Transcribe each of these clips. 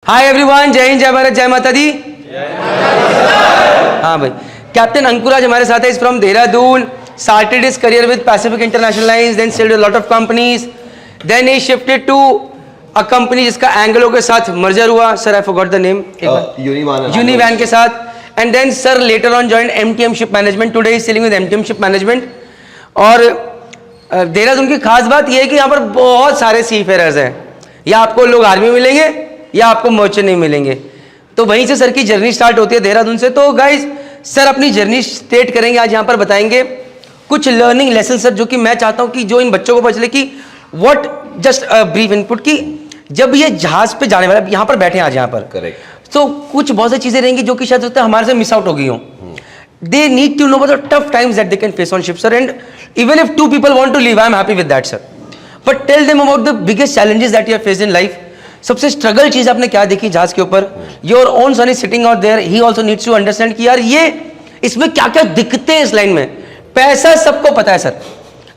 Hi everyone, जय हिंद, जय भारत, जय माता दी। हाँ भाई, कैप्टन अंकुराज हमारे साथ है, is from Dehradun, started his career with Pacific International Lines, then sold a lot of companies, then he shifted to a company जिसका एंग्लो के साथ मर्जर हुआ, sir I forgot the name, Univan के साथ, and then sir later on joined MTM Ship Management, today he is selling with MTM Ship Management। और देहरादून की खास बात यह है कि यहाँ पर बहुत सारे सी फेयरर्स हैं, या आपको लोग आर्मी मिलेंगे या आपको मर्चेंट नहीं मिलेंगे, तो वहीं से सर की जर्नी स्टार्ट होती है देहरादून से। तो गाइज सर अपनी जर्नी स्टेट करेंगे, आज यहाँ पर बताएंगे कुछ लर्निंग लेसन सर, जो कि मैं चाहता हूँ कि जो इन बच्चों को पता चले कि व्हाट जस्ट ब्रीफ इनपुट की जब ये जहाज पे जाने वाले यहाँ पर बैठे हैं आज यहाँ पर, करेक्ट, तो कुछ बहुत सी चीजें रहेंगी जो कि शायद होता है हमारे से मिस आउट हो गई हो। They need to know about the tough times that they can face on ship sir, and even if 2 people want to leave, I am happy with that sir, but tell them about the biggest challenges that you have faced in life। सबसे struggle चीज आपने क्या देखी जहाज के ऊपर? Your own son is sitting out there, he also needs to understand कि यार ये इसमें क्या क्या दिक्कतें हैं इस लाइन में। पैसा सबको पता है सर,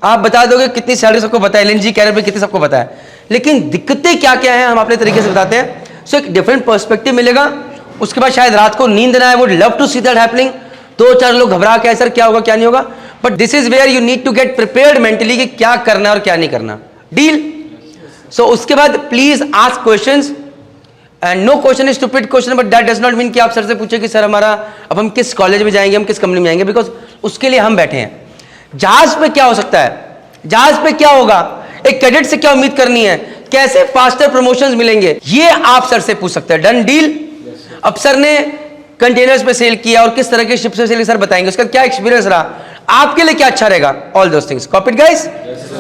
आप बता दोगे कितनी सैलरी सबको पता है, एलएनजी कैरियर पे कितनी सबको पता है, लेकिन दिक्कतें क्या क्या हैं हम अपने तरीके से बताते हैं। सो एक डिफरेंट पर्सपेक्टिव मिलेगा, उसके बाद शायद रात को नींद ना आए, would love to see that happening. 2-4 लोग घबरा के सर क्या होगा क्या नहीं होगा, but this is where you need to get prepared mentally कि क्या करना है और क्या नहीं करना, डील। सो उसके बाद please ask questions, and no question is stupid question, but that does not mean कि आप सर से पूछे कि सर हमारा अब हम किस कॉलेज में जाएंगे, हम किस कंपनी में जाएंगे, बिकॉज उसके लिए हम बैठे हैं। जहाज पे क्या हो सकता है, जहाज पे क्या होगा, एक कैडेट से क्या उम्मीद करनी है, कैसे फास्टर प्रमोशंस मिलेंगे, ये आप सर से पूछ सकते हैं। Done deal. अब सर ने कंटेनर्स पे सेल किया और किस तरह के शिप से सेल सर बताएंगे, उसका क्या एक्सपीरियंस रहा, आपके लिए क्या अच्छा रहेगा, all those things. Copy it guys.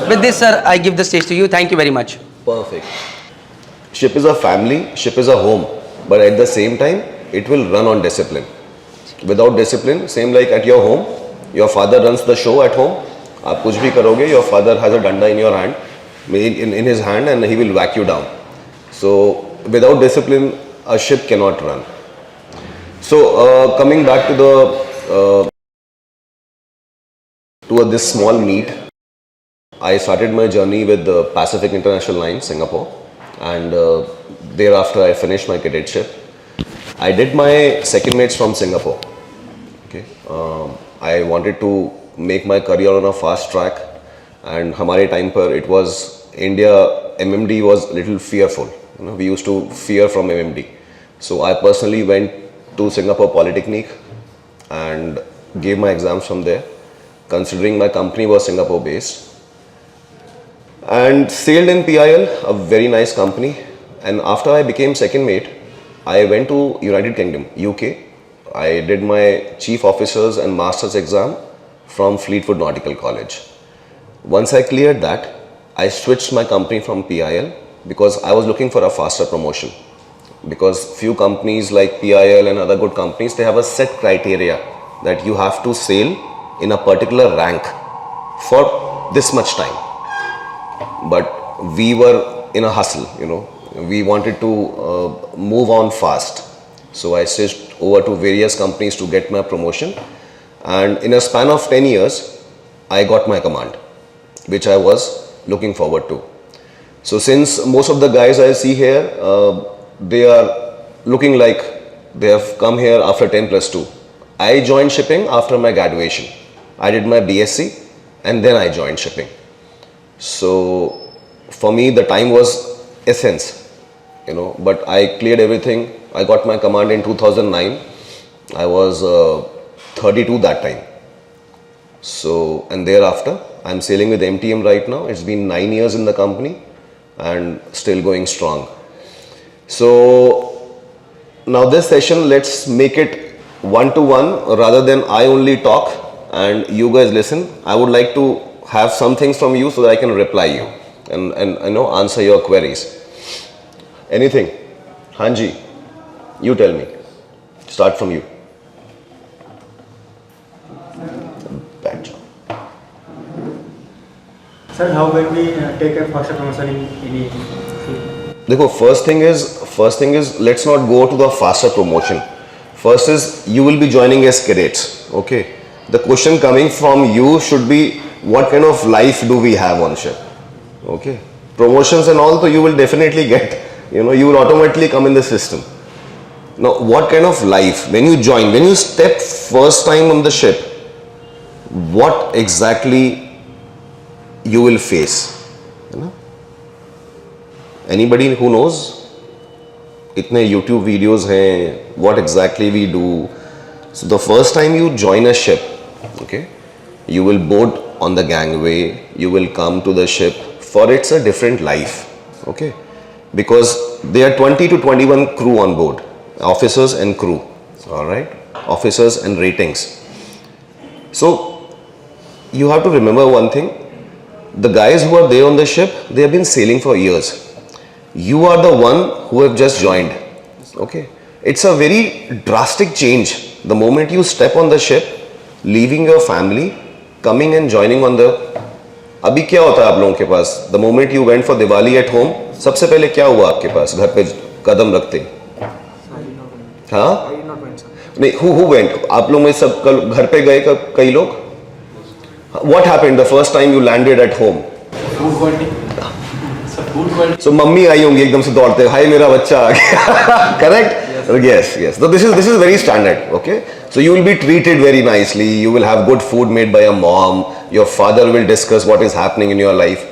With this sir I give the stage to you, thank you very much. Perfect। Ship is a family, ship is a home, but at the same time, it will run on discipline. Without discipline, same like at your home, your father runs the show at home. आप कुछ भी करोगे, your father has a danda in your hand, in his hand, and he will whack you down. So without discipline, a ship cannot run. So coming back to the this small meet, I started my journey with the Pacific International Lines, Singapore, and thereafter I finished my cadetship. I did my second mates from Singapore. Okay, I wanted to make my career on a fast track, and हमारे time पर it was India MMD was little fearful. You know, we used to fear from MMD. So I personally went to Singapore Polytechnic and gave my exams from there, considering my company was Singapore based. And sailed in PIL, a very nice company. And after I became second mate, I went to United Kingdom, UK. I did my chief officers and masters exam from Fleetwood Nautical College. Once I cleared that, I switched my company from PIL because I was looking for a faster promotion. Because few companies like PIL and other good companies, they have a set criteria that you have to sail in a particular rank for this much time. But we were in a hustle, you know, we wanted to move on fast. So I switched over to various companies to get my promotion, and in a span of 10 years, I got my command, which I was looking forward to. So since most of the guys I see here, they are looking like they have come here after 10+2. I joined shipping after my graduation. I did my BSc and then I joined shipping. So for me the time was essence, you know, but I cleared everything. I got my command in 2009. I was 32 that time. So and thereafter I'm sailing with MTM right now. It's been 9 years in the company and still going strong. So now this session, let's make it one-to-one rather than I only talk and you guys listen. I would like to have some things from you so that I can reply you and you know, answer your queries. Anything? Hanji, you tell me. Start from you. Bad job. Sir, how can we take a faster promotion in any field? देखो, first thing is let's not go to the faster promotion. First is you will be joining as cadets. Okay. The question coming from you should be, what kind of life do we have on ship? Okay, promotions and all, so you will definitely get, You know, you will automatically come in the system. Now, what kind of life, when you join, when you step first time on the ship, what exactly you will face? You know? Anybody who knows? Itne YouTube videos hain, what exactly we do. So the first time you join a ship, okay, you will board on the gangway, you will come to the ship. For it's a different life, okay, because there are 20 to 21 crew on board, officers and crew, all right, officers and ratings. So you have to remember one thing, the guys who are there on the ship, they have been sailing for years. You are the one who have just joined, okay. It's a very drastic change. The moment you step on the ship, leaving your family, coming and joining on the, अभी क्या होता है आप लोगों के पास? The moment you went for Diwali at home, सबसे पहले क्या हुआ आपके पास घर पे कदम रखते? हाँ? नहीं, who went? आप लोग में सब कल घर पे गए कई लोग? What happened the first time you landed at home? Food quality. So mummy आई होंगी एकदम से दौड़ते, हाय मेरा बच्चा आ गया, correct? Yes. So this is very standard, okay? So you will be treated very nicely. You will have good food made by your mom. Your father will discuss what is happening in your life.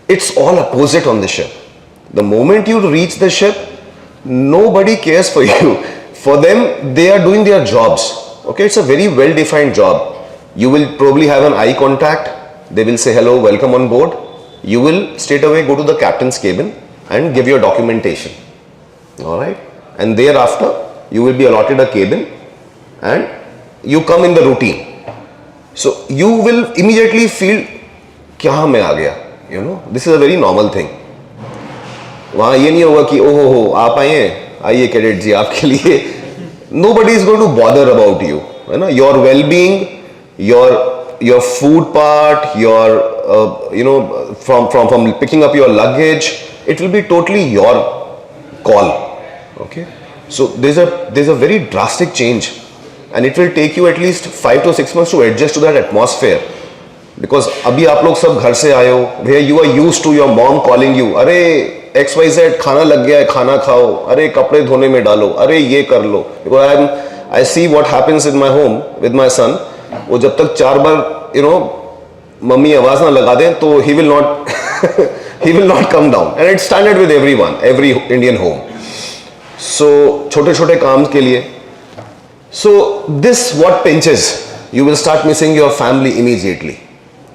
It's all opposite on the ship. The moment you reach the ship, nobody cares for you. For them, they are doing their jobs. Okay, it's a very well-defined job. You will probably have an eye contact. They will say hello, welcome on board. You will straight away go to the captain's cabin and give your documentation. All right, and thereafter you will be allotted a cabin and you come in the routine. So you will immediately feel क्या मैं आ गया, you know, this is a very normal thing. वहाँ ये नहीं होगा कि ओहो हो आप आइए कैडेट जी आपके लिए. Nobody is going to bother about you, you know, your well-being, your food part, your from picking up your luggage, it will be totally your call. Okay, so there's a very drastic change, and it will take you at least 5 to 6 months to adjust to that atmosphere, because अभी आप लोग सब घर से आए हो, where you are used to your mom calling you, अरे XYZ खाना लग गया है खाना खाओ, अरे कपड़े धोने में डालो, अरे ये कर लो. Because I see what happens in my home with my son. वो जब तक 4 बार मम्मी आवाज ना लगा दें तो he will not come down, and it's standard with every Indian home. So छोटे छोटे काम के लिए, so this what pinches, you will start missing your family immediately,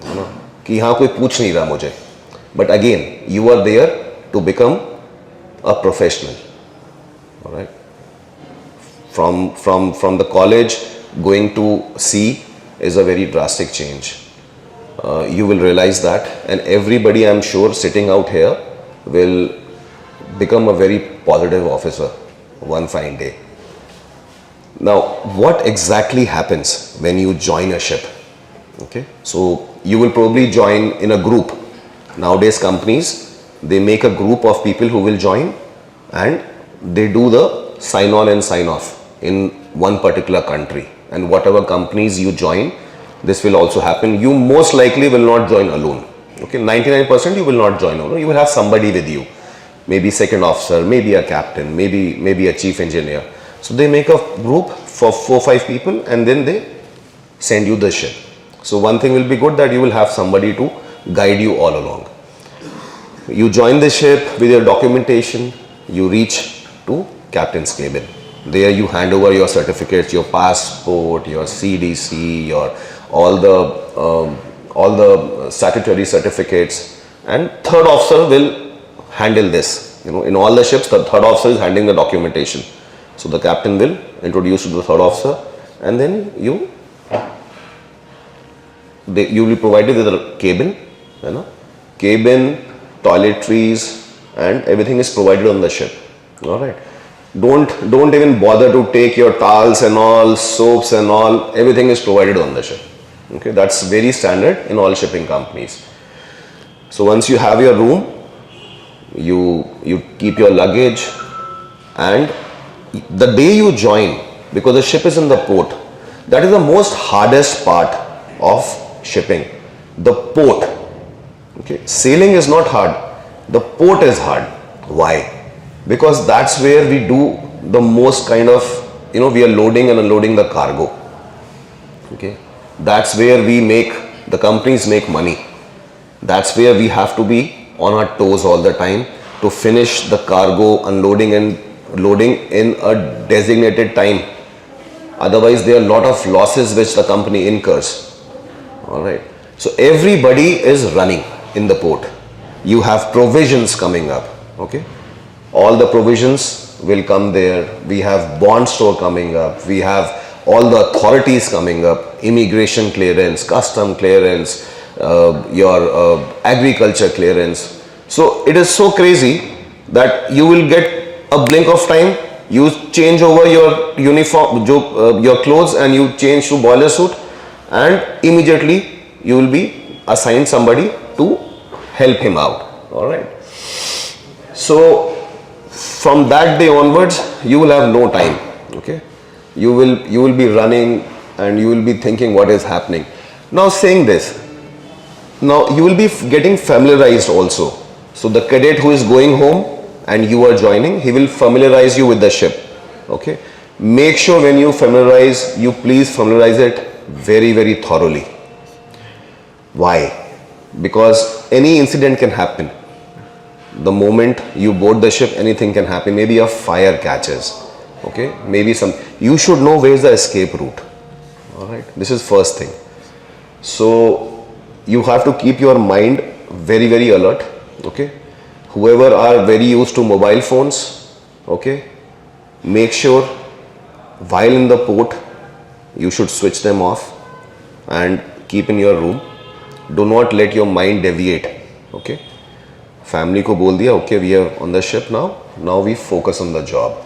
you know, कि हाँ कोई पूछ नहीं रहा मुझे. But again, you are there to become a professional. All right, from the college going to sea is a very drastic change. You will realize that, and everybody, I'm sure, sitting out here will become a very positive officer one fine day. Now, what exactly happens when you join a ship? Okay, so you will probably join in a group. Nowadays, companies, they make a group of people who will join, and they do the sign on and sign off in one particular country. And whatever companies you join, this will also happen. You most likely will not join alone. Okay, 99% you will not join alone. You will have somebody with you, maybe second officer, maybe a captain, maybe a chief engineer. So they make a group for 4-5 people, and then they send you the ship. So one thing will be good, that you will have somebody to guide you all along. You join the ship with your documentation. You reach to captain's cabin. There you hand over your certificates, your passport, your CDC, your all the statutory certificates, and third officer will handle this. You know, in all the ships, the third officer is handling the documentation. So the captain will introduce you to the third officer, and then you will be provided with a cabin, you know, cabin, toiletries, and everything is provided on the ship. All right. Don't even bother to take your towels and all, soaps and all. Everything is provided on the ship. Okay, that's very standard in all shipping companies. So once you have your room, you keep your luggage, and the day you join, because the ship is in the port, that is the most hardest part of shipping. The port. Okay, sailing is not hard. The port is hard. Why? because that's where we do the most kind of, we are loading and unloading the cargo. Okay, that's where the companies make money. That's where we have to be on our toes all the time to finish the cargo unloading and loading in a designated time. Otherwise, there are a lot of losses which the company incurs. All right. So everybody is running in the port. You have provisions coming up. Okay. All the provisions will come there. We have bond store coming up. We have all the authorities coming up. Immigration clearance, custom clearance, your agriculture clearance. So it is so crazy that you will get a blink of time. You change over your uniform, your clothes, and you change to boiler suit, and immediately you will be assigned somebody to help him out. All right. So from that day onwards, you will have no time. Okay. You will be running and you will be thinking what is happening. Now saying this, now you will be getting familiarized also. So the cadet who is going home and you are joining, he will familiarize you with the ship. Okay. Make sure when you familiarize, you please familiarize it very, very thoroughly. Why? Because any incident can happen. The moment you board the ship, anything can happen. Maybe a fire catches. Okay. Maybe you should know where is the escape route. All right. This is first thing. So you have to keep your mind very, very alert. Okay. Whoever are very used to mobile phones, okay, make sure while in the port, you should switch them off and keep in your room. Do not let your mind deviate. Okay. Family ko bol diya, okay, we are on the ship now. Now we focus on the job.